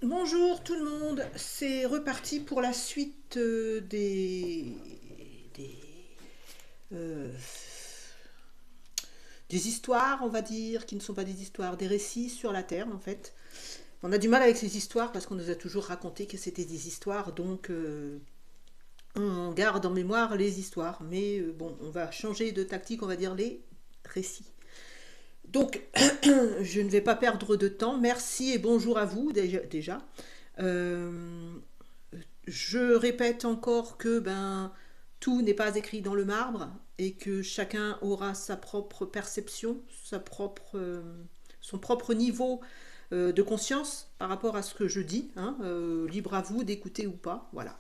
Bonjour tout le monde, c'est reparti pour la suite des, euh, des histoires, on va dire, qui ne sont pas des histoires, des récits sur la Terre en fait. On a du mal avec ces histoires parce qu'on nous a toujours raconté que c'était des histoires, donc on garde en mémoire les histoires. Mais bon, on va changer de tactique, on va dire les récits. Donc, je ne vais pas perdre de temps. Merci et bonjour à vous déjà. Euh, Je répète encore que tout n'est pas écrit dans le marbre et que chacun aura sa propre perception, son propre niveau de conscience par rapport à ce que je dis. Hein. Libre à vous d'écouter ou pas. Voilà.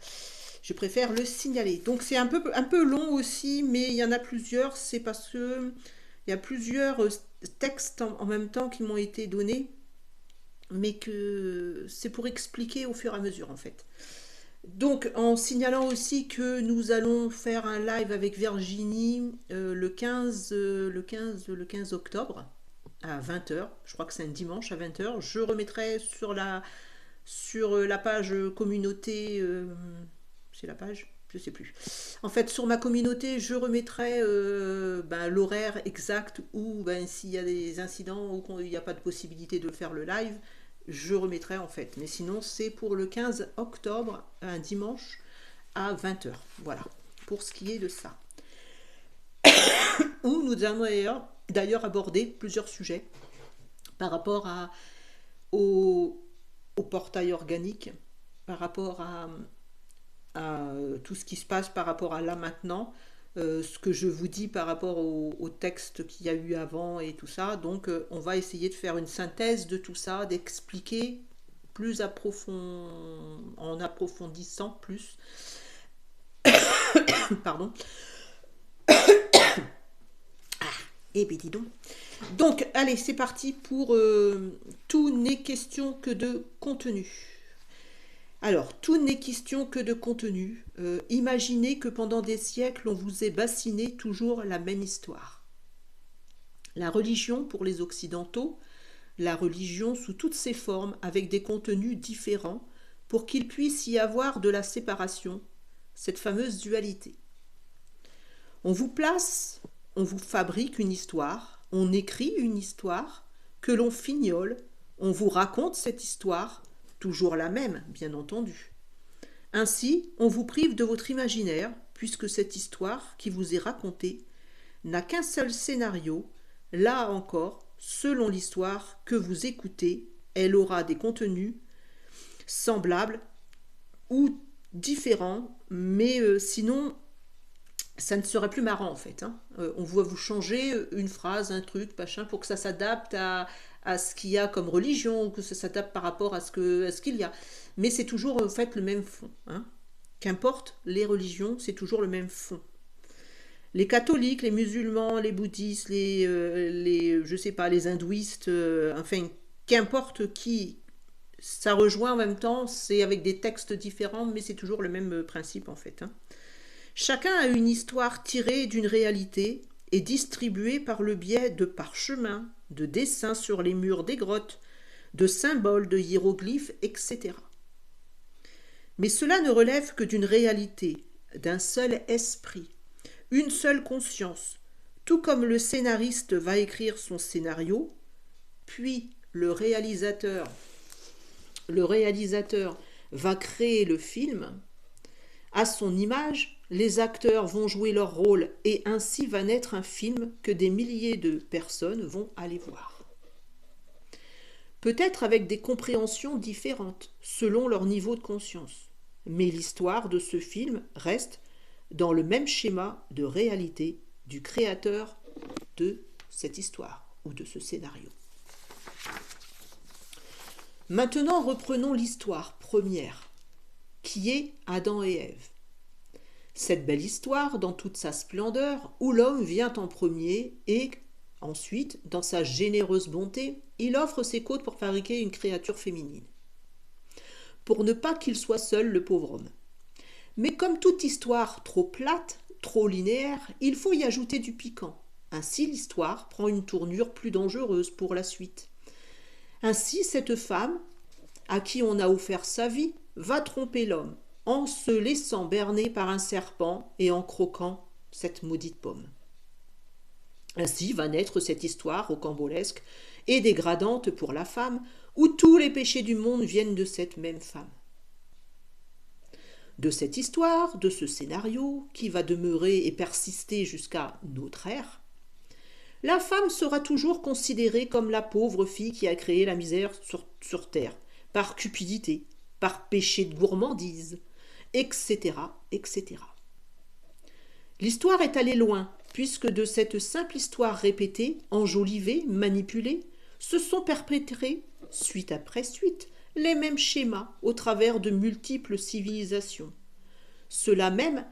Je préfère le signaler. Donc c'est un peu long aussi, mais il y en a plusieurs. C'est parce que il y a plusieurs textes en même temps qui m'ont été donnés, mais que c'est pour expliquer au fur et à mesure en fait. Donc, en signalant aussi que nous allons faire un live avec Virginie le 15 octobre à 20 h. Je crois que c'est un dimanche à 20 h. Je remettrai sur la page communauté. C'est la page. Je sais plus. En fait, sur ma communauté, je remettrai l'horaire exact où s'il y a des incidents ou qu'il n'y a pas de possibilité de faire le live, je remettrai en fait. Mais sinon, c'est pour le 15 octobre, un dimanche, à 20 h. Voilà, pour ce qui est de ça. Où nous allons d'ailleurs aborder plusieurs sujets par rapport au, au portail organique, par rapport à tout ce qui se passe par rapport à là maintenant, ce que je vous dis par rapport au texte qu'il y a eu avant et tout ça. Donc on va essayer de faire une synthèse de tout ça, d'expliquer en approfondissant plus. Pardon. Eh bien dis donc. Donc allez, c'est parti pour tout n'est question que de contenu. Alors, tout n'est question que de contenu. Imaginez que pendant des siècles, on vous ait bassiné toujours la même histoire. La religion pour les Occidentaux, la religion sous toutes ses formes, avec des contenus différents, pour qu'il puisse y avoir de la séparation, cette fameuse dualité. On vous place, on vous fabrique une histoire, on écrit une histoire, que l'on fignole, on vous raconte cette histoire, toujours la même, bien entendu. Ainsi, on vous prive de votre imaginaire, puisque cette histoire qui vous est racontée n'a qu'un seul scénario. Là encore, selon l'histoire que vous écoutez, elle aura des contenus semblables ou différents, mais sinon, ça ne serait plus marrant en fait. Hein. On va vous changer une phrase, un truc, machin, pour que ça s'adapte à ce qu'il y a comme religion, ou que ça s'adapte par rapport à ce qu'il y a. Mais c'est toujours en fait le même fond. Hein. Qu'importe les religions, c'est toujours le même fond. Les catholiques, les musulmans, les bouddhistes, je sais pas, les hindouistes, enfin, qu'importe qui, ça rejoint en même temps, c'est avec des textes différents, mais c'est toujours le même principe en fait. Hein. Chacun a une histoire tirée d'une réalité et distribuée par le biais de parchemins, de dessins sur les murs des grottes, de symboles, de hiéroglyphes, etc. Mais cela ne relève que d'une réalité, d'un seul esprit, une seule conscience, tout comme le scénariste va écrire son scénario, puis le réalisateur va créer le film, à son image, les acteurs vont jouer leur rôle et ainsi va naître un film que des milliers de personnes vont aller voir. Peut-être avec des compréhensions différentes selon leur niveau de conscience. Mais l'histoire de ce film reste dans le même schéma de réalité du créateur de cette histoire ou de ce scénario. Maintenant, reprenons l'histoire première, qui est Adam et Ève. Cette belle histoire dans toute sa splendeur, où l'homme vient en premier et, ensuite, dans sa généreuse bonté, il offre ses côtes pour fabriquer une créature féminine. Pour ne pas qu'il soit seul, le pauvre homme. Mais comme toute histoire trop plate, trop linéaire, il faut y ajouter du piquant. Ainsi, l'histoire prend une tournure plus dangereuse pour la suite. Ainsi, cette femme, à qui on a offert sa vie, va tromper l'homme, en se laissant berner par un serpent et en croquant cette maudite pomme. Ainsi va naître cette histoire rocambolesque et dégradante pour la femme, où tous les péchés du monde viennent de cette même femme. De cette histoire, de ce scénario, qui va demeurer et persister jusqu'à notre ère, la femme sera toujours considérée comme la pauvre fille qui a créé la misère sur terre, par cupidité, par péché de gourmandise, etc., etc. L'histoire est allée loin, puisque de cette simple histoire répétée, enjolivée, manipulée, se sont perpétrés, suite après suite, les mêmes schémas au travers de multiples civilisations. Cela même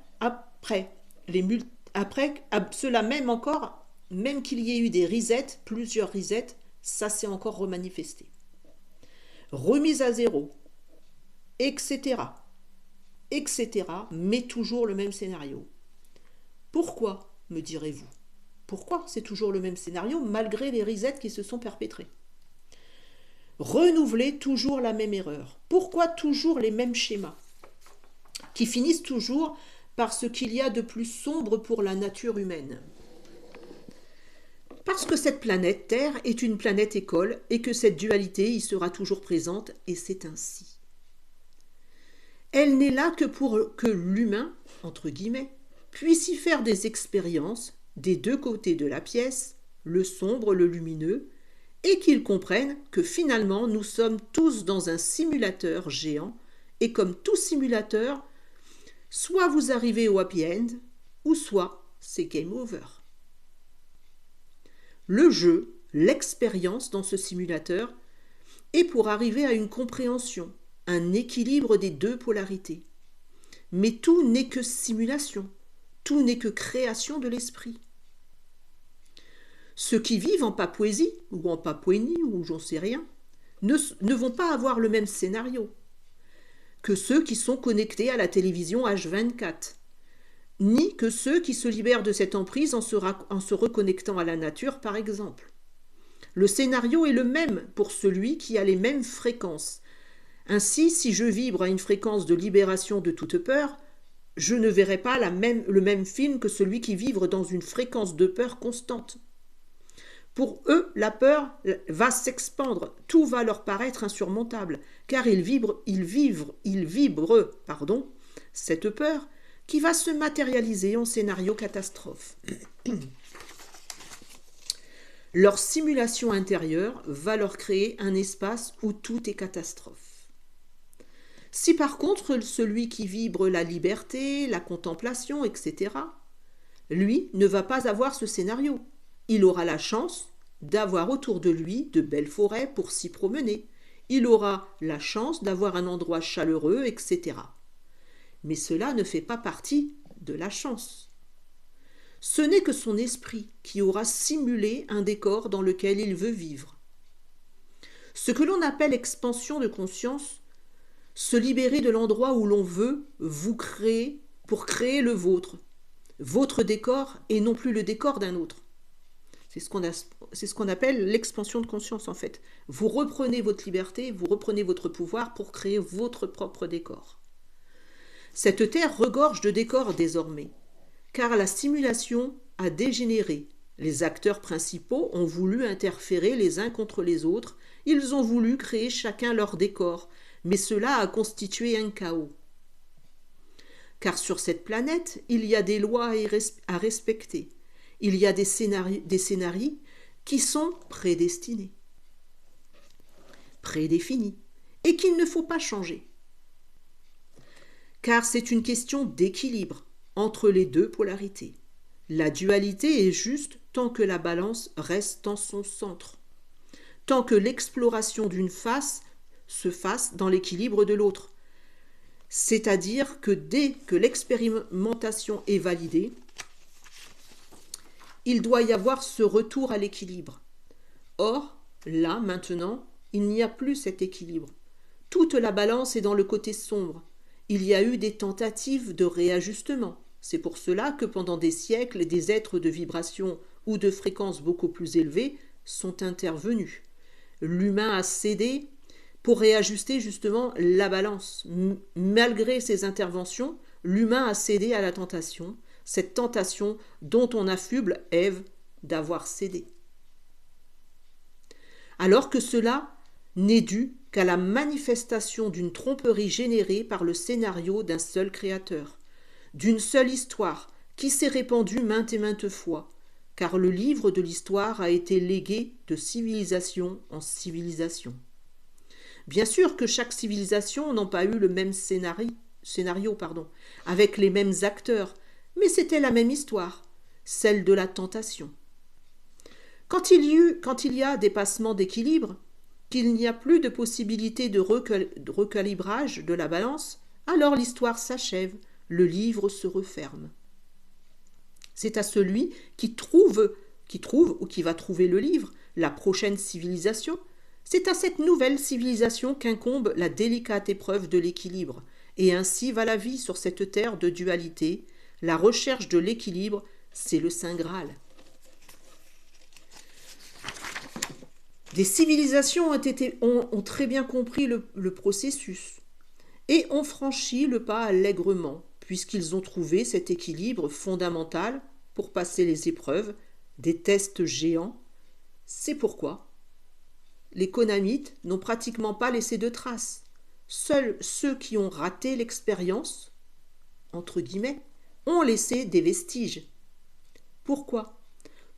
cela même encore, même qu'il y ait eu des risettes, plusieurs risettes, ça s'est encore remanifesté. Remise à zéro, etc., etc., mais toujours le même scénario. Pourquoi, me direz-vous? Pourquoi c'est toujours le même scénario malgré les risettes qui se sont perpétrées? Renouveler toujours la même erreur. Pourquoi toujours les mêmes schémas qui finissent toujours par ce qu'il y a de plus sombre pour la nature humaine? Parce que cette planète Terre est une planète école et que cette dualité y sera toujours présente, et c'est ainsi. Elle n'est là que pour que l'humain, entre guillemets, puisse y faire des expériences des deux côtés de la pièce, le sombre, le lumineux, et qu'ils comprennent que finalement nous sommes tous dans un simulateur géant, et comme tout simulateur, soit vous arrivez au happy end, ou soit c'est game over. Le jeu, l'expérience dans ce simulateur, est pour arriver à une compréhension, un équilibre des deux polarités. Mais tout n'est que simulation, tout n'est que création de l'esprit. Ceux qui vivent en Papouasie, ou en Papouanie, ou j'en sais rien, ne vont pas avoir le même scénario que ceux qui sont connectés à la télévision H24, ni que ceux qui se libèrent de cette emprise en se reconnectant à la nature, par exemple. Le scénario est le même pour celui qui a les mêmes fréquences. Ainsi, si je vibre à une fréquence de libération de toute peur, je ne verrai pas le même film que celui qui vibre dans une fréquence de peur constante. Pour eux, la peur va s'expandre, tout va leur paraître insurmontable, car ils vibrent cette peur qui va se matérialiser en scénario catastrophe. Leur simulation intérieure va leur créer un espace où tout est catastrophe. Si par contre celui qui vibre la liberté, la contemplation, etc., lui ne va pas avoir ce scénario. Il aura la chance d'avoir autour de lui de belles forêts pour s'y promener. Il aura la chance d'avoir un endroit chaleureux, etc. Mais cela ne fait pas partie de la chance. Ce n'est que son esprit qui aura simulé un décor dans lequel il veut vivre. Ce que l'on appelle expansion de conscience, se libérer de l'endroit où l'on veut vous créer pour créer le vôtre, votre décor et non plus le décor d'un autre. C'est ce qu'on appelle l'expansion de conscience en fait. Vous reprenez votre liberté, vous reprenez votre pouvoir pour créer votre propre décor. Cette terre regorge de décors désormais, car la simulation a dégénéré. Les acteurs principaux ont voulu interférer les uns contre les autres, ils ont voulu créer chacun leur décor, mais cela a constitué un chaos. Car sur cette planète, il y a des lois à respecter. Il y a des scénarios qui sont prédestinés, prédéfinis, et qu'il ne faut pas changer. Car c'est une question d'équilibre entre les deux polarités. La dualité est juste tant que la balance reste en son centre, tant que l'exploration d'une face se fasse dans l'équilibre de l'autre. C'est-à-dire que dès que l'expérimentation est validée, il doit y avoir ce retour à l'équilibre. Or, là, maintenant, il n'y a plus cet équilibre. Toute la balance est dans le côté sombre. Il y a eu des tentatives de réajustement. C'est pour cela que pendant des siècles, des êtres de vibration ou de fréquences beaucoup plus élevées sont intervenus. L'humain a cédé pour réajuster justement la balance. Malgré ces interventions, l'humain a cédé à la tentation, cette tentation dont on affuble Ève d'avoir cédé. Alors que cela n'est dû qu'à la manifestation d'une tromperie générée par le scénario d'un seul créateur, d'une seule histoire qui s'est répandue maintes et maintes fois, car le livre de l'histoire a été légué de civilisation en civilisation. Bien sûr que chaque civilisation n'a pas eu le même scénario, avec les mêmes acteurs, mais c'était la même histoire, celle de la tentation. Quand il y a dépassement d'équilibre, qu'il n'y a plus de possibilité de recalibrage de la balance, alors l'histoire s'achève, le livre se referme. C'est à celui qui trouve ou qui va trouver le livre, la prochaine civilisation, c'est à cette nouvelle civilisation qu'incombe la délicate épreuve de l'équilibre, et ainsi va la vie sur cette terre de dualité. La recherche de l'équilibre, c'est le Saint Graal. Des civilisations ont très bien compris le processus et ont franchi le pas allègrement, puisqu'ils ont trouvé cet équilibre fondamental pour passer les épreuves, des tests géants. C'est pourquoi les Konamites n'ont pratiquement pas laissé de traces. Seuls ceux qui ont raté l'expérience, entre guillemets, ont laissé des vestiges. Pourquoi?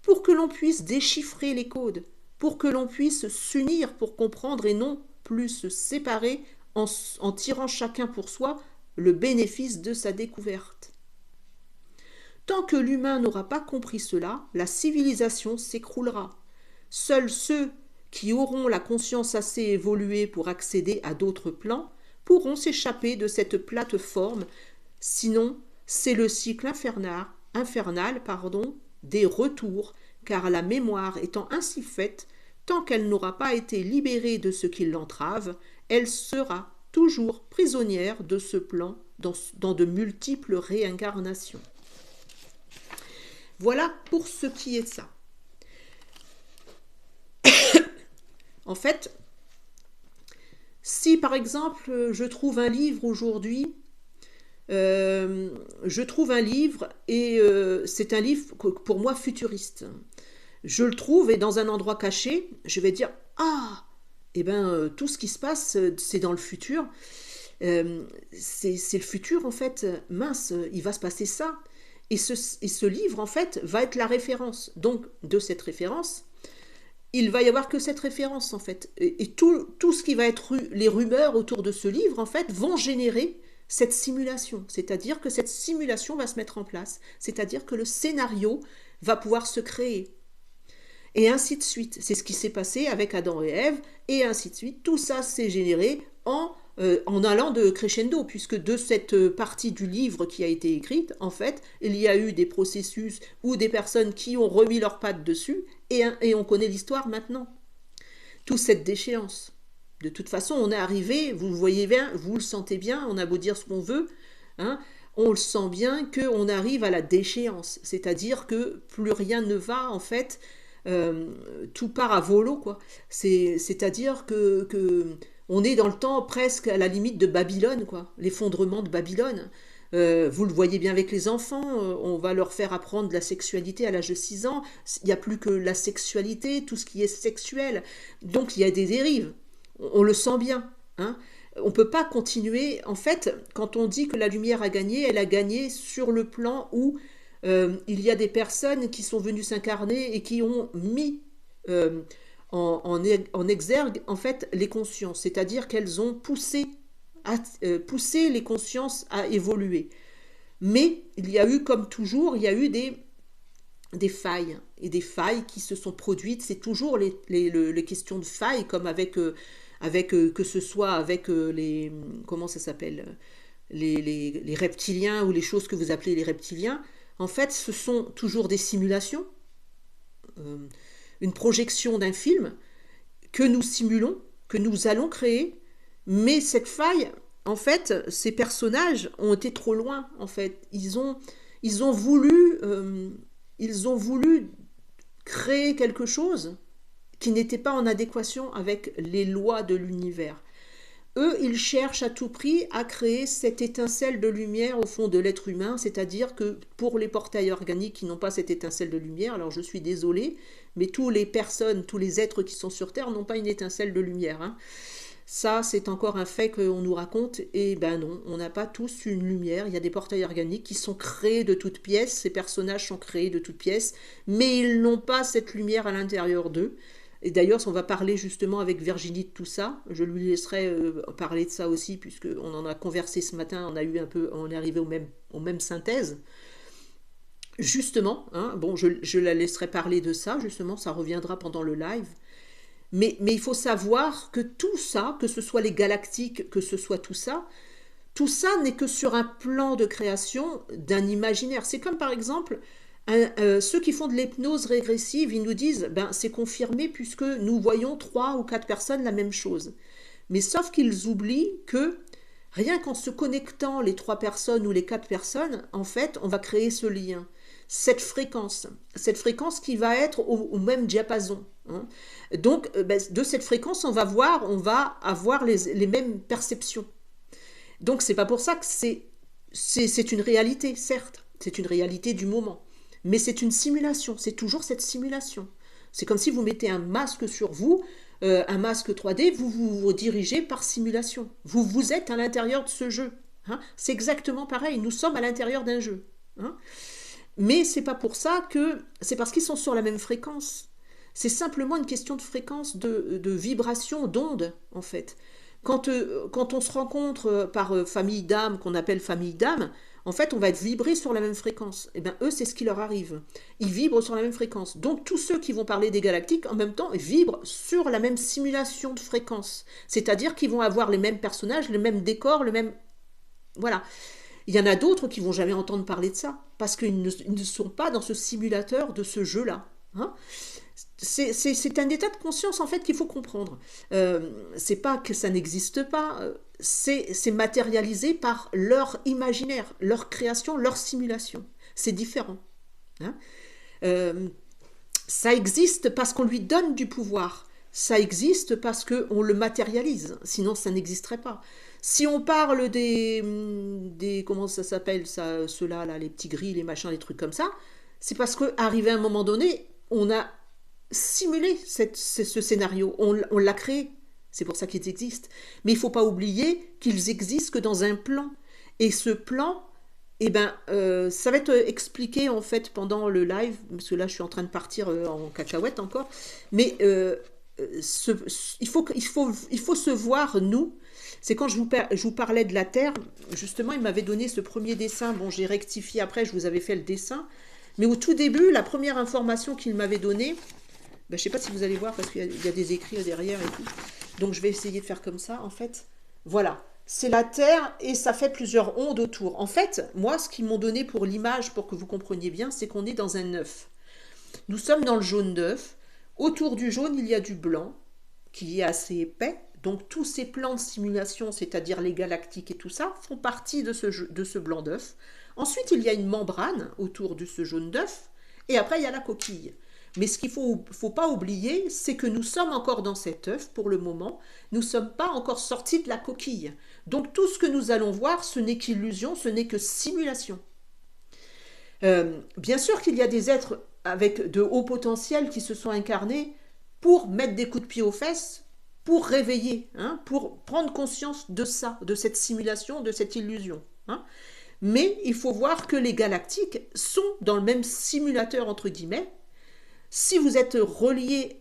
Pour que l'on puisse déchiffrer les codes, pour que l'on puisse s'unir pour comprendre et non plus se séparer en tirant chacun pour soi le bénéfice de sa découverte. Tant que l'humain n'aura pas compris cela, la civilisation s'écroulera. Seuls ceux qui auront la conscience assez évoluée pour accéder à d'autres plans pourront s'échapper de cette plateforme, sinon c'est le cycle infernal, des retours, car la mémoire étant ainsi faite, tant qu'elle n'aura pas été libérée de ce qui l'entrave, elle sera toujours prisonnière de ce plan dans de multiples réincarnations. Voilà pour ce qui est de ça. En fait, si par exemple je trouve un livre aujourd'hui, c'est un livre pour moi futuriste. Je le trouve et dans un endroit caché, je vais dire « Ah, eh ben, tout ce qui se passe, c'est dans le futur. C'est le futur en fait. Mince, il va se passer ça. » Et ce livre en fait va être la référence. Donc de cette référence, il va y avoir que cette référence en fait. Et tout ce qui va être les rumeurs autour de ce livre en fait vont générer cette simulation. C'est-à-dire que cette simulation va se mettre en place. C'est-à-dire que le scénario va pouvoir se créer. Et ainsi de suite. C'est ce qui s'est passé avec Adam et Ève, et ainsi de suite. Tout ça s'est généré en allant de crescendo, puisque de cette partie du livre qui a été écrite, en fait, il y a eu des processus ou des personnes qui ont remis leurs pattes dessus, et on connaît l'histoire maintenant. Toute cette déchéance. De toute façon, on est arrivé, vous le voyez bien, vous le sentez bien, on a beau dire ce qu'on veut, hein, on le sent bien qu'on arrive à la déchéance. C'est-à-dire que plus rien ne va, en fait, tout part à volo, quoi. C'est-à-dire que on est dans le temps presque à la limite de Babylone, quoi, l'effondrement de Babylone. Vous le voyez bien avec les enfants, on va leur faire apprendre la sexualité à l'âge de 6 ans, il n'y a plus que la sexualité, tout ce qui est sexuel, donc il y a des dérives, on le sent bien, hein. On ne peut pas continuer, en fait, quand on dit que la lumière a gagné, elle a gagné sur le plan où il y a des personnes qui sont venues s'incarner et qui ont mis en exergue en fait les consciences, c'est-à-dire qu'elles ont poussé les consciences à évoluer. Mais il y a eu, comme toujours, il y a eu des failles, et des failles qui se sont produites. C'est toujours les questions de failles, comme avec que ce soit avec les, comment ça s'appelle, les reptiliens, ou les choses que vous appelez les reptiliens. En fait, ce sont toujours des simulations, une projection d'un film que nous simulons, que nous allons créer, mais cette faille, en fait, ces personnages ont été trop loin, en fait. Ils ont voulu créer quelque chose qui n'était pas en adéquation avec les lois de l'univers. eux, ils cherchent à tout prix à créer cette étincelle de lumière au fond de l'être humain, c'est-à-dire que pour les portails organiques qui n'ont pas cette étincelle de lumière, alors je suis désolée, mais toutes les personnes, tous les êtres qui sont sur Terre n'ont pas une étincelle de lumière, hein. Ça, c'est encore un fait qu'on nous raconte, et ben non, on n'a pas tous une lumière. Il y a des portails organiques qui sont créés de toutes pièces, ces personnages sont créés de toutes pièces, mais ils n'ont pas cette lumière à l'intérieur d'eux. Et d'ailleurs, on va parler justement avec Virginie de tout ça. Je lui laisserai parler de ça aussi, puisqu'on en a conversé ce matin, on est arrivé aux mêmes synthèses. Justement, hein, bon, je la laisserai parler de ça, justement, ça reviendra pendant le live. Mais il faut savoir que tout ça, que ce soit les galactiques, que ce soit tout ça n'est que sur un plan de création d'un imaginaire. C'est comme par exemple ceux qui font de l'hypnose régressive, ils nous disent, ben c'est confirmé puisque nous voyons 3 ou 4 personnes la même chose. Mais sauf qu'ils oublient que rien qu'en se connectant les 3 personnes ou les 4 personnes, en fait, on va créer ce lien. Cette fréquence qui va être au même diapason, hein. Donc, de cette fréquence, on va avoir les mêmes perceptions. Donc, c'est pas pour ça que c'est une réalité, certes, c'est une réalité du moment, mais c'est une simulation, c'est toujours cette simulation. C'est comme si vous mettez un masque sur vous, un masque 3D, vous dirigez par simulation. Vous êtes à l'intérieur de ce jeu, hein. C'est exactement pareil, nous sommes à l'intérieur d'un jeu, hein. Mais c'est pas pour ça que c'est parce qu'ils sont sur la même fréquence. C'est simplement une question de fréquence, de vibration, d'onde, en fait. Quand on se rencontre par famille d'âmes, qu'on appelle famille d'âmes, en fait, on va être vibré sur la même fréquence. Et bien, eux, c'est ce qui leur arrive. Ils vibrent sur la même fréquence. Donc, tous ceux qui vont parler des galactiques, en même temps, vibrent sur la même simulation de fréquence. C'est-à-dire qu'ils vont avoir les mêmes personnages, le même décor, le même... Voilà. Il y en a d'autres qui vont jamais entendre parler de ça, parce qu'ils ne sont pas dans ce simulateur de ce jeu-là, hein. C'est un état de conscience en fait qu'il faut comprendre. C'est pas que ça n'existe pas, c'est matérialisé par leur imaginaire, leur création, leur simulation. C'est différent, hein. Euh, Ça existe parce qu'on lui donne du pouvoir. Ça existe parce qu'on le matérialise. Sinon, ça n'existerait pas. Si on parle des comment ça s'appelle, ça, ceux-là, là, les petits gris, les machins, les trucs comme ça, c'est parce qu'arrivé à un moment donné, on a simulé ce scénario. On l'a créé. C'est pour ça qu'ils existent. Mais il ne faut pas oublier qu'ils existent que dans un plan. Et ce plan, eh ben, ça va être expliqué en fait pendant le live, parce que là je suis en train de partir en cacahuète encore, mais il faut se voir, nous, c'est quand je vous parlais de la Terre, justement il m'avait donné ce premier dessin, bon j'ai rectifié après, je vous avais fait le dessin, mais au tout début, la première information qu'il m'avait donnée, ben, je ne sais pas si vous allez voir parce qu'il y a des écrits derrière et tout, donc je vais essayer de faire comme ça en fait, voilà. C'est la Terre et ça fait plusieurs ondes autour. En fait, moi, ce qu'ils m'ont donné pour l'image, pour que vous compreniez bien, c'est qu'on est dans un œuf. Nous sommes dans le jaune d'œuf. Autour du jaune, il y a du blanc, qui est assez épais. Donc tous ces plans de simulation, c'est-à-dire les galactiques et tout ça, font partie de ce blanc d'œuf. Ensuite, il y a une membrane autour de ce jaune d'œuf. Et après, il y a la coquille. Mais ce qu'il ne faut pas oublier, c'est que nous sommes encore dans cet œuf pour le moment. Nous ne sommes pas encore sortis de la coquille. Donc tout ce que nous allons voir, ce n'est qu'illusion, ce n'est que simulation. Bien sûr qu'il y a des êtres avec de hauts potentiels qui se sont incarnés pour mettre des coups de pied aux fesses, pour réveiller, hein, pour prendre conscience de ça, de cette simulation, de cette illusion, hein. Mais il faut voir que les galactiques sont dans le même simulateur, entre guillemets. Si vous êtes relié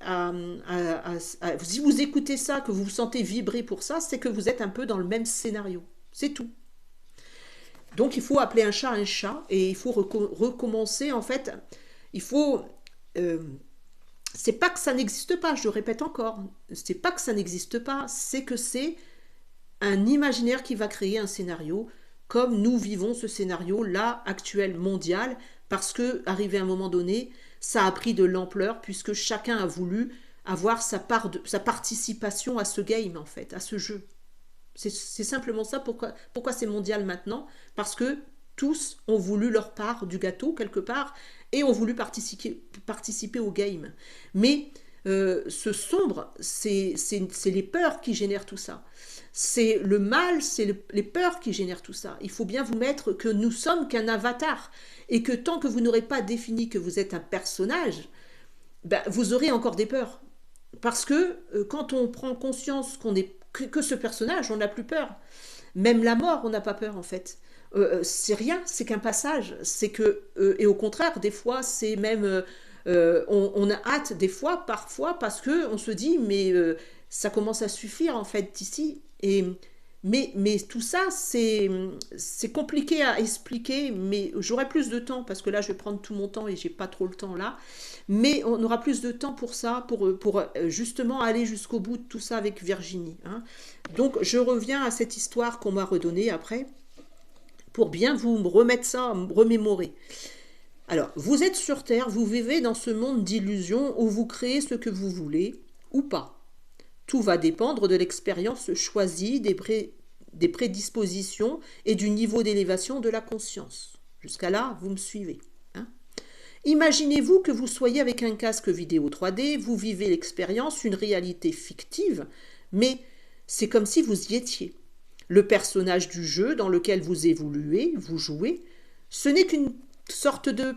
si vous écoutez ça, que vous vous sentez vibrer pour ça, c'est que vous êtes un peu dans le même scénario. C'est tout. Donc il faut appeler un chat et il faut recommencer. En fait, il faut... c'est pas que ça n'existe pas, je le répète encore. C'est pas que ça n'existe pas, c'est que c'est un imaginaire qui va créer un scénario comme nous vivons ce scénario là, actuel, mondial, parce que, arrivé à un moment donné, ça a pris de l'ampleur puisque chacun a voulu avoir sa participation à ce game, en fait, à ce jeu. C'est simplement ça. Pourquoi c'est mondial maintenant? Parce que tous ont voulu leur part du gâteau, quelque part, et ont voulu participer au game. Mais ce sombre, c'est les peurs qui génèrent tout ça. C'est le mal, c'est les peurs qui génèrent tout ça. Il faut bien vous mettre que nous sommes qu'un avatar et que tant que vous n'aurez pas défini que vous êtes un personnage, ben, vous aurez encore des peurs. Parce que quand on prend conscience qu'on n'est que ce personnage, on n'a plus peur. Même la mort, on n'a pas peur en fait. C'est rien, c'est qu'un passage. C'est que et au contraire, des fois, c'est même on a hâte des fois, parfois, parce que on se dit mais ça commence à suffire en fait d'ici. Et mais tout ça, c'est compliqué à expliquer, mais j'aurai plus de temps, parce que là, je vais prendre tout mon temps et j'ai pas trop le temps là. Mais on aura plus de temps pour ça, pour justement aller jusqu'au bout de tout ça avec Virginie. Hein. Donc, je reviens à cette histoire qu'on m'a redonnée après, pour bien vous remettre ça, remémorer. Alors, vous êtes sur Terre, vous vivez dans ce monde d'illusions où vous créez ce que vous voulez, ou pas. Tout va dépendre de l'expérience choisie, des prédispositions et du niveau d'élévation de la conscience. Jusqu'à là, vous me suivez. Hein. Imaginez-vous que vous soyez avec un casque vidéo 3D, vous vivez l'expérience, une réalité fictive, mais c'est comme si vous y étiez. Le personnage du jeu dans lequel vous évoluez, vous jouez, ce n'est qu'une sorte de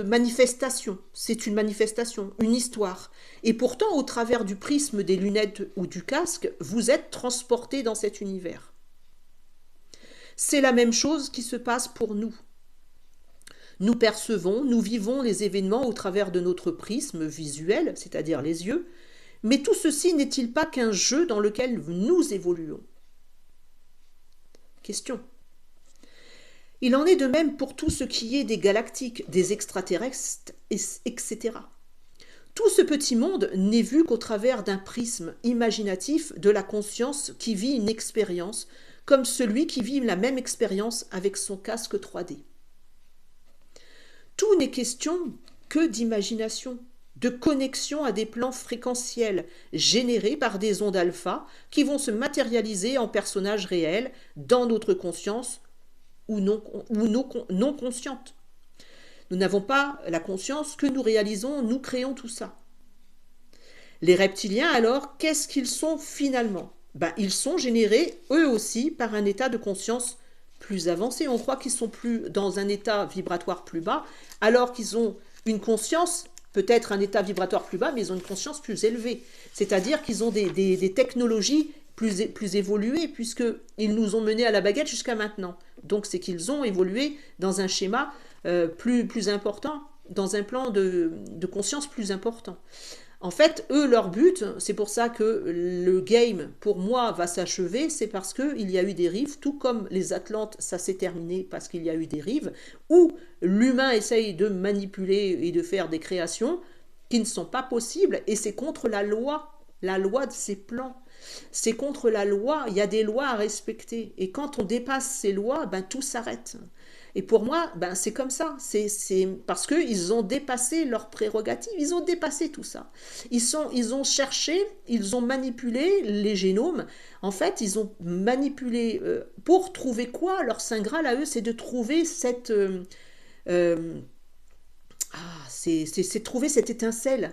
manifestation. C'est une manifestation, une histoire. Et pourtant, au travers du prisme des lunettes ou du casque, vous êtes transporté dans cet univers. C'est la même chose qui se passe pour nous. Nous percevons, nous vivons les événements au travers de notre prisme visuel, c'est-à-dire les yeux, mais tout ceci n'est-il pas qu'un jeu dans lequel nous évoluons? Question. Il en est de même pour tout ce qui est des galactiques, des extraterrestres, etc. Tout ce petit monde n'est vu qu'au travers d'un prisme imaginatif de la conscience qui vit une expérience, comme celui qui vit la même expérience avec son casque 3D. Tout n'est question que d'imagination, de connexion à des plans fréquentiels générés par des ondes alpha qui vont se matérialiser en personnages réels dans notre conscience ou non consciente. Nous n'avons pas la conscience que nous réalisons, nous créons tout ça. Les reptiliens, alors, qu'est-ce qu'ils sont finalement? Ils sont générés, eux aussi, par un état de conscience plus avancé. On croit qu'ils sont plus dans un état vibratoire plus bas, alors qu'ils ont une conscience, peut-être un état vibratoire plus bas, mais ils ont une conscience plus élevée. C'est-à-dire qu'ils ont des technologies plus évolués, puisqu'ils nous ont menés à la baguette jusqu'à maintenant. Donc c'est qu'ils ont évolué dans un schéma plus important, dans un plan de conscience plus important. En fait, eux, leur but, c'est pour ça que le game, pour moi, va s'achever, c'est parce qu'il y a eu des rives, tout comme les Atlantes, ça s'est terminé parce qu'il y a eu des rives, où l'humain essaye de manipuler et de faire des créations qui ne sont pas possibles, et c'est contre la loi de ces plans. C'est contre la loi, il y a des lois à respecter. Et quand on dépasse ces lois, tout s'arrête. Et pour moi, c'est comme ça. C'est parce qu'ils ont dépassé leurs prérogatives, ils ont dépassé tout ça. Ils ont cherché, ils ont manipulé les génomes. En fait, ils ont manipulé pour trouver quoi? Leur Saint Graal à eux, c'est de trouver cette... c'est trouver cette étincelle.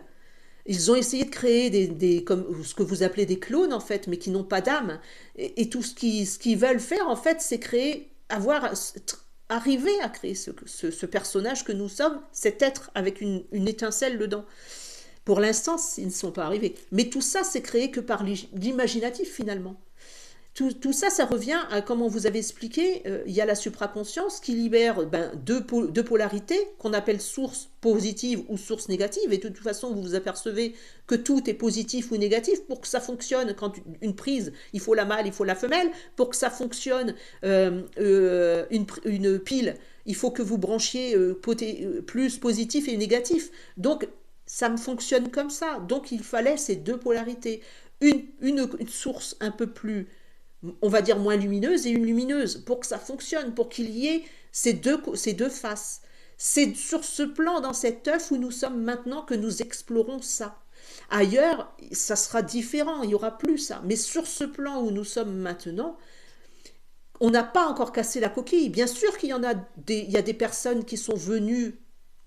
Ils ont essayé de créer comme ce que vous appelez des clones, en fait, mais qui n'ont pas d'âme. Et tout ce qu'ils veulent faire, en fait, c'est arriver à créer ce personnage que nous sommes, cet être avec une étincelle dedans. Pour l'instant, ils ne sont pas arrivés. Mais tout ça, c'est créé que par l'imaginatif, finalement. Tout ça, ça revient à, comme on vous avait expliqué, il y a la supraconscience qui libère deux polarités qu'on appelle source positive ou source négative. Et de toute façon, vous vous apercevez que tout est positif ou négatif. Pour que ça fonctionne, quand une prise, il faut la mâle, il faut la femelle. Pour que ça fonctionne, une pile, il faut que vous branchiez plus positif et négatif. Donc, ça me fonctionne comme ça. Donc, il fallait ces deux polarités. Une source un peu plus... on va dire moins lumineuse et une lumineuse, pour que ça fonctionne, pour qu'il y ait ces deux faces. C'est sur ce plan, dans cet œuf où nous sommes maintenant, que nous explorons ça. Ailleurs, ça sera différent, il n'y aura plus ça. Mais sur ce plan où nous sommes maintenant, on n'a pas encore cassé la coquille. Bien sûr qu'il y a des personnes qui sont venues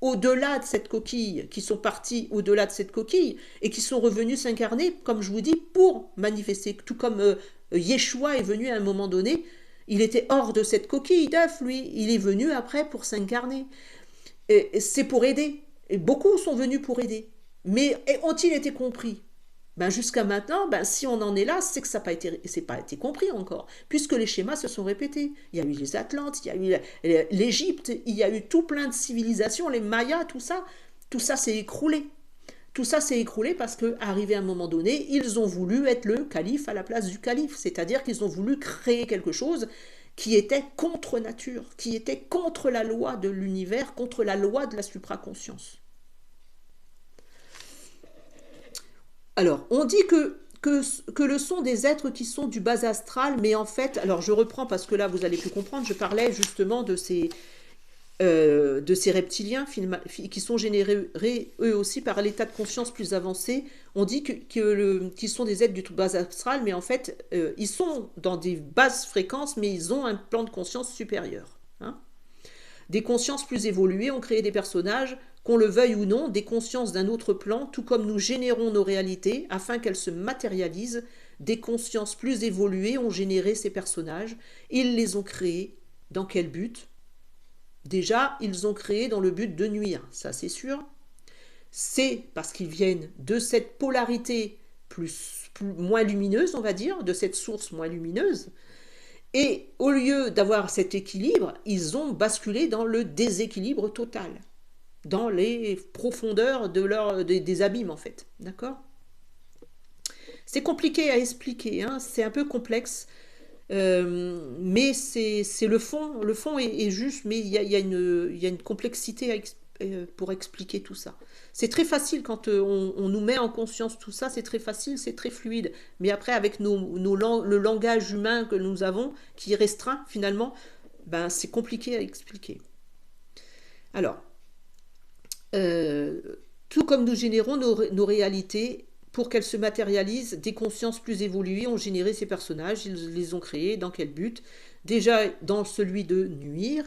au-delà de cette coquille, qui sont partis au-delà de cette coquille et qui sont revenus s'incarner, comme je vous dis, pour manifester. Tout comme Yeshua est venu à un moment donné, il était hors de cette coquille d'œuf, lui. Il est venu après pour s'incarner. C'est pour aider. Et beaucoup sont venus pour aider. Mais ont-ils été compris? Ben jusqu'à maintenant, ben si on en est là, c'est que ça n'a pas été compris encore, puisque les schémas se sont répétés. Il y a eu les Atlantes, il y a eu l'Égypte, il y a eu tout plein de civilisations, les Mayas, tout ça s'est écroulé. Tout ça s'est écroulé parce qu'arrivé à un moment donné, ils ont voulu être le calife à la place du calife, c'est-à-dire qu'ils ont voulu créer quelque chose qui était contre nature, qui était contre la loi de l'univers, contre la loi de la supraconscience. Alors, on dit que le sont des êtres qui sont du bas astral, mais en fait, alors je reprends parce que là vous allez plus comprendre, je parlais justement de ces reptiliens qui sont générés eux aussi par l'état de conscience plus avancé. On dit qu'ils sont des êtres du tout bas astral, mais en fait, ils sont dans des basses fréquences, mais ils ont un plan de conscience supérieur. Hein. Des consciences plus évoluées ont créé des personnages, qu'on le veuille ou non, des consciences d'un autre plan, tout comme nous générons nos réalités afin qu'elles se matérialisent. Des consciences plus évoluées ont généré ces personnages. Ils les ont créés. Dans quel but? Déjà, ils ont créé dans le but de nuire, ça c'est sûr. C'est parce qu'ils viennent de cette polarité moins lumineuse, on va dire, de cette source moins lumineuse. Et au lieu d'avoir cet équilibre, ils ont basculé dans le déséquilibre total, dans les profondeurs des abîmes en fait. D'accord? C'est compliqué à expliquer, hein, c'est un peu complexe, mais c'est le fond. Le fond est juste, mais il y a une complexité pour expliquer tout ça. C'est très facile quand on nous met en conscience tout ça, c'est très facile, c'est très fluide. Mais après, avec le langage humain que nous avons, qui est restreint finalement, ben, c'est compliqué à expliquer. Alors, tout comme nous générons nos réalités, pour qu'elles se matérialisent, des consciences plus évoluées ont généré ces personnages, ils les ont créés, dans quel but? Déjà dans celui de nuire.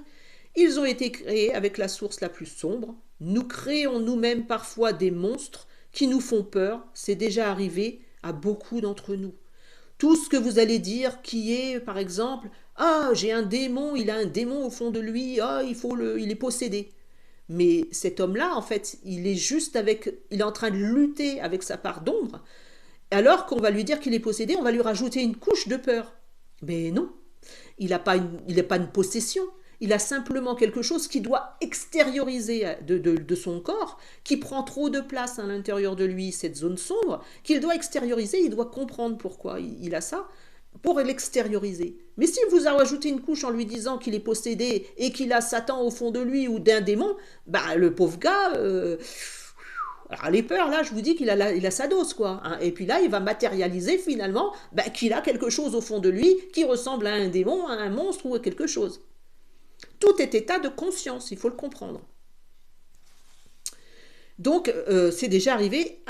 Ils ont été créés avec la source la plus sombre. Nous créons nous-mêmes parfois des monstres qui nous font peur, c'est déjà arrivé à beaucoup d'entre nous. Tout ce que vous allez dire qui est, par exemple, « Ah, j'ai un démon, il a un démon au fond de lui, ah, il est possédé ». Mais cet homme-là, en fait, il est en train de lutter avec sa part d'ombre, alors qu'on va lui dire qu'il est possédé, on va lui rajouter une couche de peur. Mais non, il n'a pas une possession, il a simplement quelque chose qui doit extérioriser de son corps, qui prend trop de place à l'intérieur de lui, cette zone sombre, qu'il doit extérioriser, il doit comprendre pourquoi il a ça, pour l'extérioriser. Mais si vous rajoutez une couche en lui disant qu'il est possédé et qu'il a Satan au fond de lui ou d'un démon, bah le pauvre gars, alors les peurs là, je vous dis qu'il a sa dose quoi. Hein. Et puis là, il va matérialiser finalement qu'il a quelque chose au fond de lui qui ressemble à un démon, à un monstre ou à quelque chose. Tout est état de conscience, il faut le comprendre. Donc c'est déjà arrivé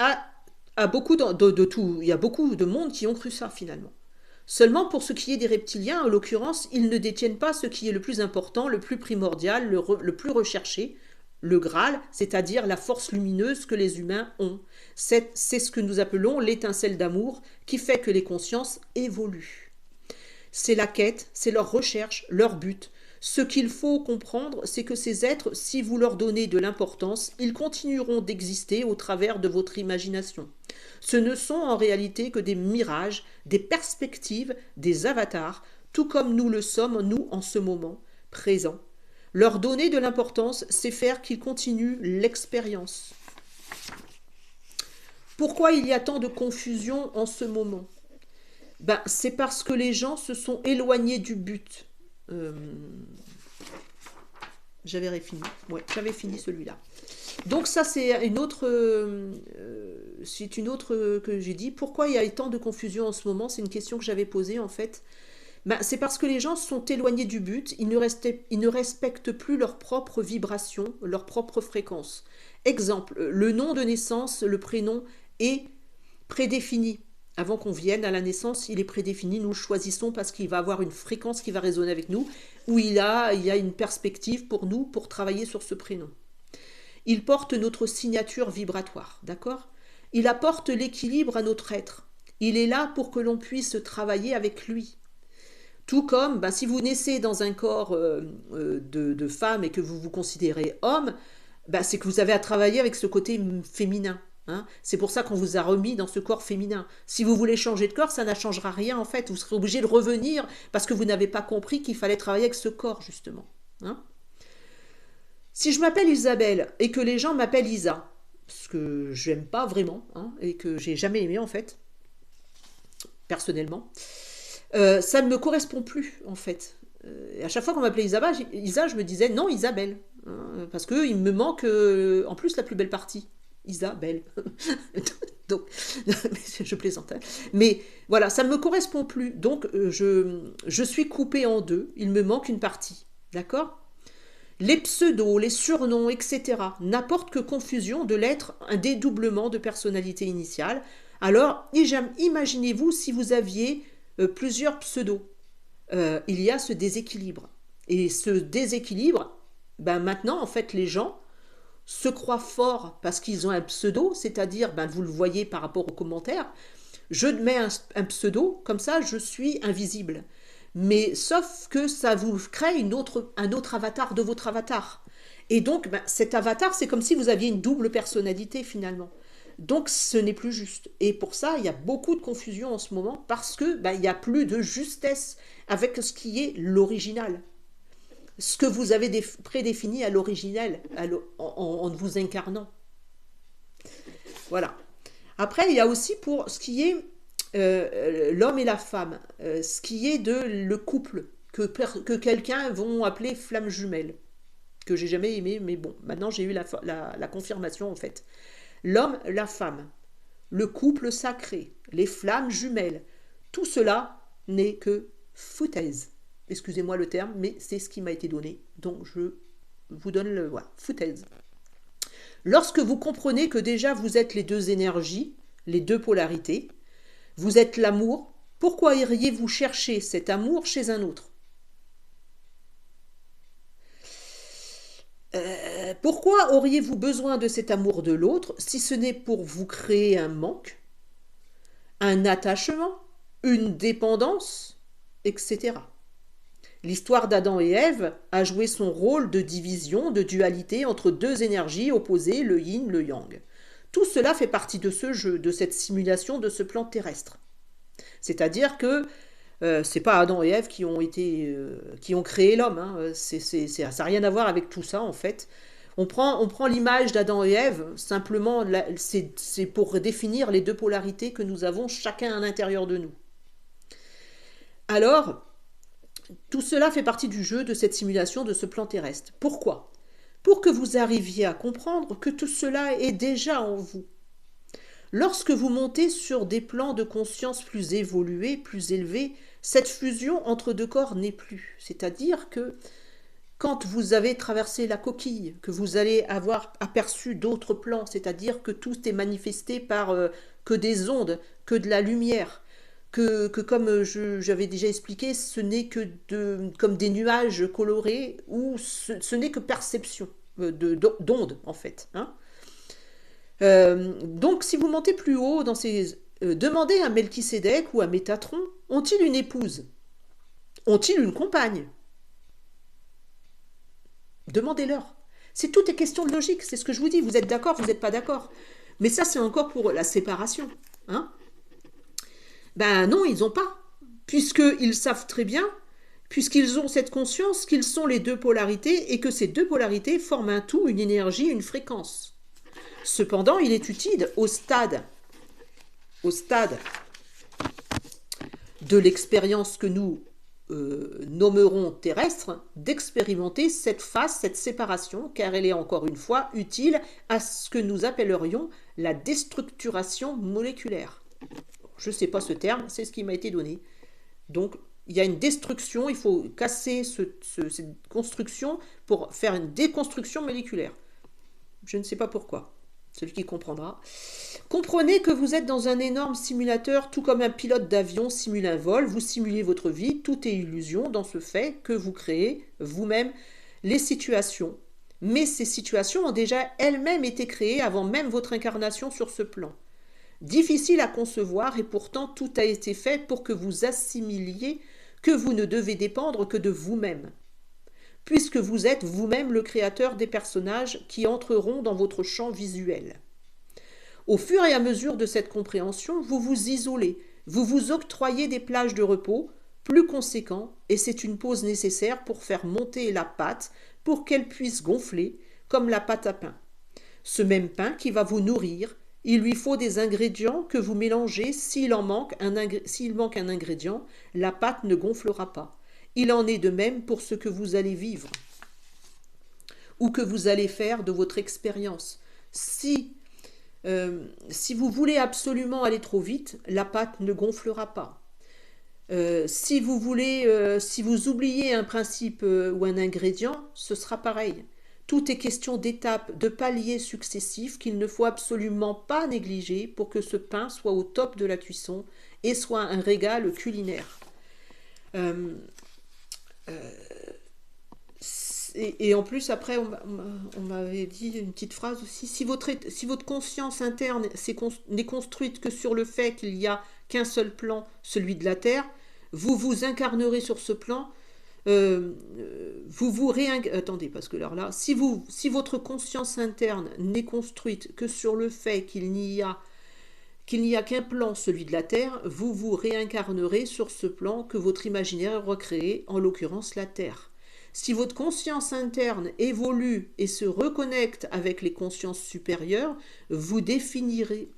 à beaucoup de tout. Il y a beaucoup de monde qui ont cru ça finalement. Seulement pour ce qui est des reptiliens, en l'occurrence, ils ne détiennent pas ce qui est le plus important, le plus primordial, le plus recherché, le Graal, c'est-à-dire la force lumineuse que les humains ont. C'est ce que nous appelons l'étincelle d'amour qui fait que les consciences évoluent. C'est la quête, c'est leur recherche, leur but. Ce qu'il faut comprendre, c'est que ces êtres, si vous leur donnez de l'importance, ils continueront d'exister au travers de votre imagination. Ce ne sont en réalité que des mirages, des perspectives, des avatars, tout comme nous le sommes, nous, en ce moment présent. Leur donner de l'importance, c'est faire qu'ils continuent l'expérience. Pourquoi il y a tant de confusion en ce moment? C'est parce que les gens se sont éloignés du but. J'avais fini celui-là. Donc ça c'est une autre que j'ai dit. Pourquoi il y a tant de confusion en ce moment? C'est une question que j'avais posée en fait. C'est parce que les gens sont éloignés du but, ils ne respectent plus leur propre vibration, leur propre fréquence. Exemple, le nom de naissance, le prénom est prédéfini. Avant qu'on vienne à la naissance, il est prédéfini, nous le choisissons parce qu'il va avoir une fréquence qui va résonner avec nous, où il y a une perspective pour nous pour travailler sur ce prénom. il porte notre signature vibratoire, d'accord? Il apporte l'équilibre à notre être. Il est là pour que l'on puisse travailler avec lui. Tout comme, ben, si vous naissez dans un corps de femme et que vous vous considérez homme, ben, c'est que vous avez à travailler avec ce côté féminin. Hein. C'est pour ça qu'on vous a remis dans ce corps féminin. Si vous voulez changer de corps, ça ne changera rien en fait. Vous serez obligé de revenir parce que vous n'avez pas compris qu'il fallait travailler avec ce corps justement. Hein. Si je m'appelle Isabelle et que les gens m'appellent Isa, ce que je n'aime pas vraiment hein, et que j'ai jamais aimé en fait, personnellement, ça ne me correspond plus en fait. Et à chaque fois qu'on m'appelait Isa, je me disais non Isabelle, hein, parce qu'il me manque en plus la plus belle partie, Isabelle. Donc, je plaisante. Hein. Mais voilà, ça ne me correspond plus. Donc, je suis coupée en deux. Il me manque une partie. D'accord? Les pseudos, les surnoms, etc. n'apportent que confusion de l'être, un dédoublement de personnalité initiale. Alors, imaginez-vous si vous aviez plusieurs pseudos. Il y a ce déséquilibre. Et ce déséquilibre, ben maintenant, en fait, les gens se croient forts parce qu'ils ont un pseudo, c'est-à-dire, ben, vous le voyez par rapport aux commentaires, je mets un pseudo, comme ça, je suis invisible. Mais sauf que ça vous crée un autre avatar de votre avatar. Et donc, ben, cet avatar, c'est comme si vous aviez une double personnalité finalement. Donc, ce n'est plus juste. Et pour ça, il y a beaucoup de confusion en ce moment parce que ben, il n'y a plus de justesse avec ce qui est l'original. Ce que vous avez prédéfini à l'original en vous incarnant. Voilà. Après, il y a aussi pour ce qui est l'homme et la femme, ce qui est de le couple, que quelqu'un vont appeler flamme jumelle, que j'ai jamais aimé, mais bon, maintenant j'ai eu la confirmation en fait. L'homme, la femme, le couple sacré, les flammes jumelles, tout cela n'est que foutaise. Excusez-moi le terme, mais c'est ce qui m'a été donné, donc je vous donne le voilà, foutaise. Lorsque vous comprenez que déjà vous êtes les deux énergies, les deux polarités, vous êtes l'amour, pourquoi iriez-vous chercher cet amour chez un autre? Pourquoi auriez-vous besoin de cet amour de l'autre si ce n'est pour vous créer un manque, un attachement, une dépendance, etc. L'histoire d'Adam et Ève a joué son rôle de division, de dualité entre deux énergies opposées, le yin, le yang. Tout cela fait partie de ce jeu, de cette simulation de ce plan terrestre. C'est-à-dire que c'est pas Adam et Ève qui ont créé l'homme. Hein. Ça n'a rien à voir avec tout ça en fait. On prend l'image d'Adam et Ève, simplement c'est pour définir les deux polarités que nous avons chacun à l'intérieur de nous. Alors, tout cela fait partie du jeu de cette simulation de ce plan terrestre. Pourquoi? Pour que vous arriviez à comprendre que tout cela est déjà en vous. Lorsque vous montez sur des plans de conscience plus évolués, plus élevés, cette fusion entre deux corps n'est plus. C'est-à-dire que quand vous avez traversé la coquille, que vous allez avoir aperçu d'autres plans, c'est-à-dire que tout est manifesté par que des ondes, que de la lumière, que comme j'avais déjà expliqué, ce n'est que comme des nuages colorés, ou ce n'est que perception d'ondes en fait. Hein. Donc si vous montez plus haut dans ces... demandez à Melchisédek ou à Métatron, ont-ils une épouse? Ont-ils une compagne? Demandez-leur. C'est tout est question de logique, c'est ce que je vous dis. Vous êtes d'accord, vous n'êtes pas d'accord. Mais ça, c'est encore pour la séparation. Hein? Ben non, ils n'ont pas. Puisqu'ils savent très bien, puisqu'ils ont cette conscience qu'ils sont les deux polarités et que ces deux polarités forment un tout, une énergie, une fréquence. Cependant, il est utile au stade de l'expérience que nous nommerons terrestre, d'expérimenter cette phase, cette séparation, car elle est encore une fois utile à ce que nous appellerions la déstructuration moléculaire. Je ne sais pas ce terme, c'est ce qui m'a été donné. Donc, il y a une destruction, il faut casser cette construction pour faire une déconstruction moléculaire. Je ne sais pas pourquoi. Celui qui comprendra. Comprenez que vous êtes dans un énorme simulateur, tout comme un pilote d'avion simule un vol, vous simulez votre vie, tout est illusion dans ce fait que vous créez vous-même les situations Mais ces situations ont déjà elles-mêmes été créées avant même votre incarnation sur ce plan. Difficile à concevoir et pourtant tout a été fait pour que vous assimiliez que vous ne devez dépendre que de vous-même, puisque vous êtes vous-même le créateur des personnages qui entreront dans votre champ visuel. Au fur et à mesure de cette compréhension, vous vous isolez, vous vous octroyez des plages de repos plus conséquents et c'est une pause nécessaire pour faire monter la pâte pour qu'elle puisse gonfler comme la pâte à pain. Ce même pain qui va vous nourrir, il lui faut des ingrédients que vous mélangez. S'il manque un ingrédient, la pâte ne gonflera pas. Il en est de même pour ce que vous allez vivre ou que vous allez faire de votre expérience. Si vous voulez absolument aller trop vite, la pâte ne gonflera pas. Si vous oubliez un principe ou un ingrédient, ce sera pareil. Tout est question d'étapes, de paliers successifs qu'il ne faut absolument pas négliger pour que ce pain soit au top de la cuisson et soit un régal culinaire. Et en plus, après, on m'avait dit une petite phrase aussi. Si votre conscience interne n'est construite que sur le fait qu'il n'y a qu'un seul plan, celui de la Terre, vous vous incarnerez sur ce plan. Attendez, parce que là, si votre conscience interne n'est construite que sur le fait qu'il n'y a qu'un plan, celui de la Terre, vous vous réincarnerez sur ce plan que votre imaginaire recréé, en l'occurrence la Terre. Si votre conscience interne évolue et se reconnecte avec les consciences supérieures, vous définirez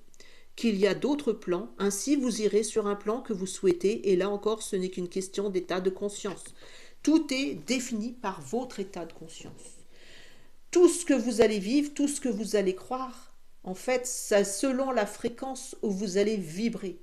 qu'il y a d'autres plans, ainsi vous irez sur un plan que vous souhaitez, et là encore ce n'est qu'une question d'état de conscience. Tout est défini par votre état de conscience. Tout ce que vous allez vivre, tout ce que vous allez croire, en fait, c'est selon la fréquence où vous allez vibrer.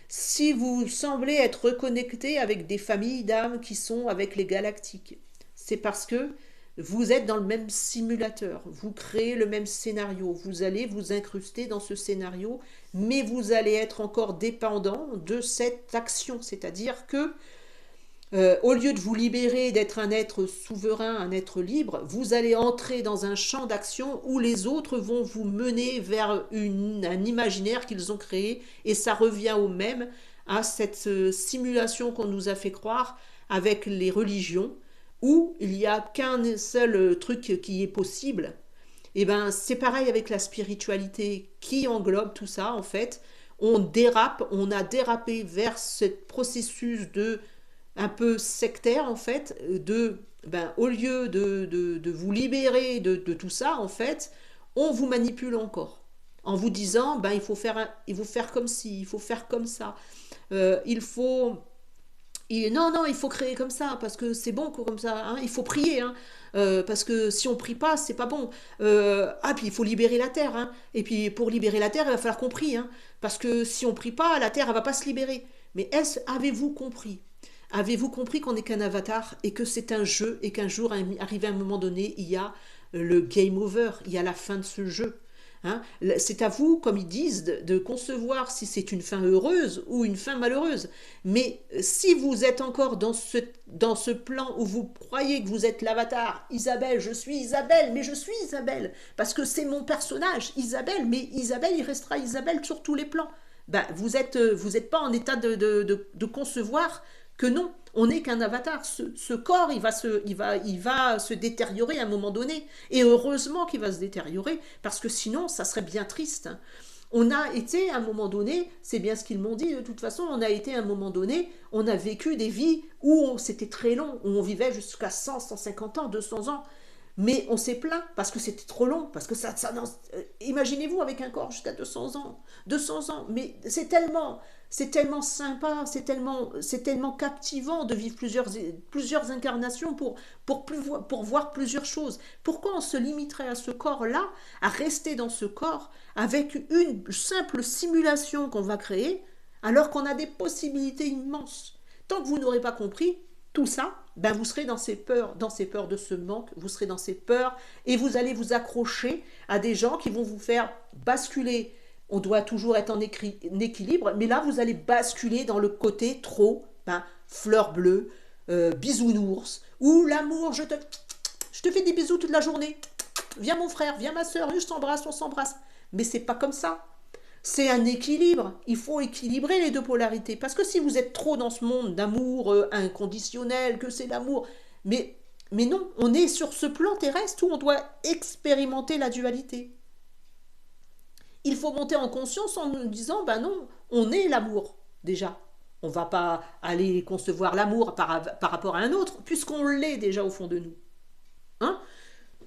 Si vous semblez être reconnecté avec des familles d'âmes qui sont avec les galactiques, c'est parce que vous êtes dans le même simulateur, vous créez le même scénario, vous allez vous incruster dans ce scénario, mais vous allez être encore dépendant de cette action, c'est-à-dire que au lieu de vous libérer, d'être un être souverain, un être libre, vous allez entrer dans un champ d'action où les autres vont vous mener vers un imaginaire qu'ils ont créé, et ça revient au même à cette simulation qu'on nous a fait croire avec les religions, où il n'y a qu'un seul truc qui est possible. Et ben c'est pareil avec la spiritualité qui englobe tout ça. En fait, on a dérapé vers ce processus de un peu sectaire, en fait, au lieu de vous libérer de tout ça, en fait, on vous manipule encore en vous disant il faut faire comme ci, il faut faire comme ça, il faut créer comme ça parce que c'est bon comme ça, hein, il faut prier, hein, parce que si on prie pas, c'est pas bon. Puis il faut libérer la terre, hein, et puis pour libérer la terre, il va falloir qu'on prie, hein, parce que si on prie pas, la terre elle va pas se libérer. Mais avez-vous compris? Avez-vous compris qu'on n'est qu'un avatar et que c'est un jeu et qu'un jour, arrivé à un moment donné, il y a le game over, il y a la fin de ce jeu, hein? C'est à vous, comme ils disent, de concevoir si c'est une fin heureuse ou une fin malheureuse. Mais si vous êtes encore dans ce plan où vous croyez que vous êtes l'avatar, Isabelle, je suis Isabelle, mais je suis Isabelle, parce que c'est mon personnage, Isabelle, mais Isabelle, il restera Isabelle sur tous les plans. Vous êtes pas en état de concevoir que non, on n'est qu'un avatar. Ce corps, il va se détériorer à un moment donné. Et heureusement qu'il va se détériorer, parce que sinon, ça serait bien triste, hein. On a été à un moment donné, c'est bien ce qu'ils m'ont dit de toute façon, on a été à un moment donné, on a vécu des vies où c'était très long, où on vivait jusqu'à 100, 150 ans, 200 ans. Mais on s'est plaint parce que c'était trop long, parce que imaginez-vous avec un corps jusqu'à 200 ans, 200 ans, mais c'est tellement sympa, c'est tellement captivant de vivre plusieurs incarnations pour voir plusieurs choses. Pourquoi on se limiterait à ce corps-là, à rester dans ce corps avec une simple simulation qu'on va créer, alors qu'on a des possibilités immenses? Tant que vous n'aurez pas compris tout ça, vous serez dans ces peurs de ce manque, vous serez dans ces peurs et vous allez vous accrocher à des gens qui vont vous faire basculer. On doit toujours être en équilibre, mais là vous allez basculer dans le côté trop fleur bleue, bisounours, ou l'amour, je Je te fais des bisous toute la journée. Viens mon frère, viens ma soeur, je t'embrasse, on s'embrasse. Mais c'est pas comme ça. C'est un équilibre. Il faut équilibrer les deux polarités. Parce que si vous êtes trop dans ce monde d'amour inconditionnel, que c'est l'amour, mais non, on est sur ce plan terrestre où on doit expérimenter la dualité. Il faut monter en conscience en nous disant, ben non, on est l'amour, déjà. On ne va pas aller concevoir l'amour par rapport à un autre, puisqu'on l'est déjà au fond de nous. Hein?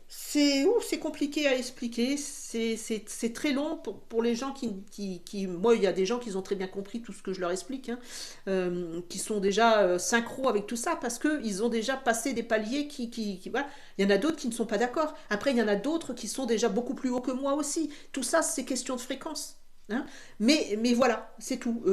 C'est compliqué à expliquer, c'est très long pour les gens qui... Moi, il y a des gens qui ont très bien compris tout ce que je leur explique, hein, qui sont déjà synchro avec tout ça, parce qu'ils ont déjà passé des paliers voilà. Il y en a d'autres qui ne sont pas d'accord. Après, il y en a d'autres qui sont déjà beaucoup plus hauts que moi aussi. Tout ça, c'est question de fréquence. Hein. Mais voilà, c'est tout.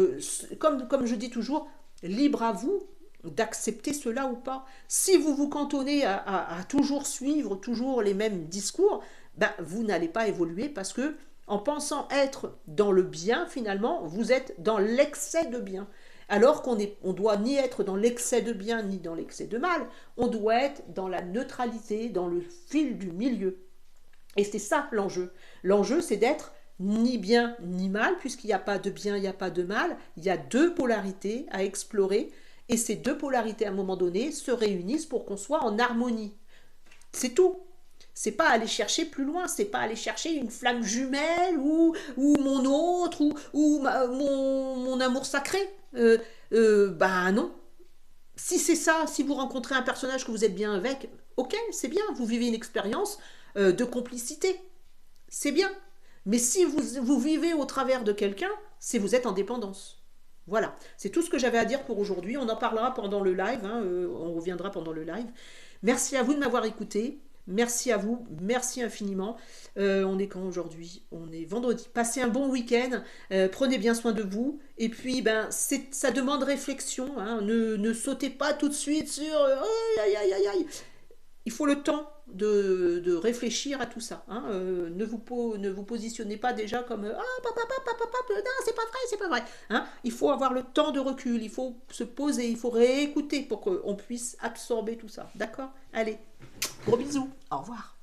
Comme je dis toujours, libre à vous d'accepter cela ou pas. Si vous vous cantonnez à toujours suivre toujours les mêmes discours, ben, vous n'allez pas évoluer parce que en pensant être dans le bien, finalement, vous êtes dans l'excès de bien. Alors on doit ni être dans l'excès de bien ni dans l'excès de mal, on doit être dans la neutralité, dans le fil du milieu. Et c'est ça l'enjeu. L'enjeu, c'est d'être ni bien ni mal, puisqu'il n'y a pas de bien, il n'y a pas de mal, il y a deux polarités à explorer. Et ces deux polarités, à un moment donné, se réunissent pour qu'on soit en harmonie. C'est tout. C'est pas aller chercher plus loin, c'est pas aller chercher une flamme jumelle ou mon autre ou mon amour sacré. Bah non. Si c'est ça, si vous rencontrez un personnage que vous êtes bien avec, ok, c'est bien, vous vivez une expérience de complicité. C'est bien. Mais si vous vivez au travers de quelqu'un, c'est vous êtes en dépendance. Voilà, c'est tout ce que j'avais à dire pour aujourd'hui. On en parlera pendant le live, hein, on reviendra pendant le live. Merci à vous de m'avoir écouté. Merci à vous, merci infiniment. On est quand aujourd'hui? On est vendredi. Passez un bon week-end, prenez bien soin de vous. Et puis, ben, ça demande réflexion. Hein. Ne sautez pas tout de suite sur aïe, aïe, aïe, aïe. Il faut le temps de réfléchir à tout ça. Hein. Ne vous positionnez pas déjà comme ah papa, non, c'est pas vrai, c'est pas vrai. Hein. Il faut avoir le temps de recul, il faut se poser, il faut réécouter pour qu'on puisse absorber tout ça. D'accord? Allez, gros bisous, au revoir.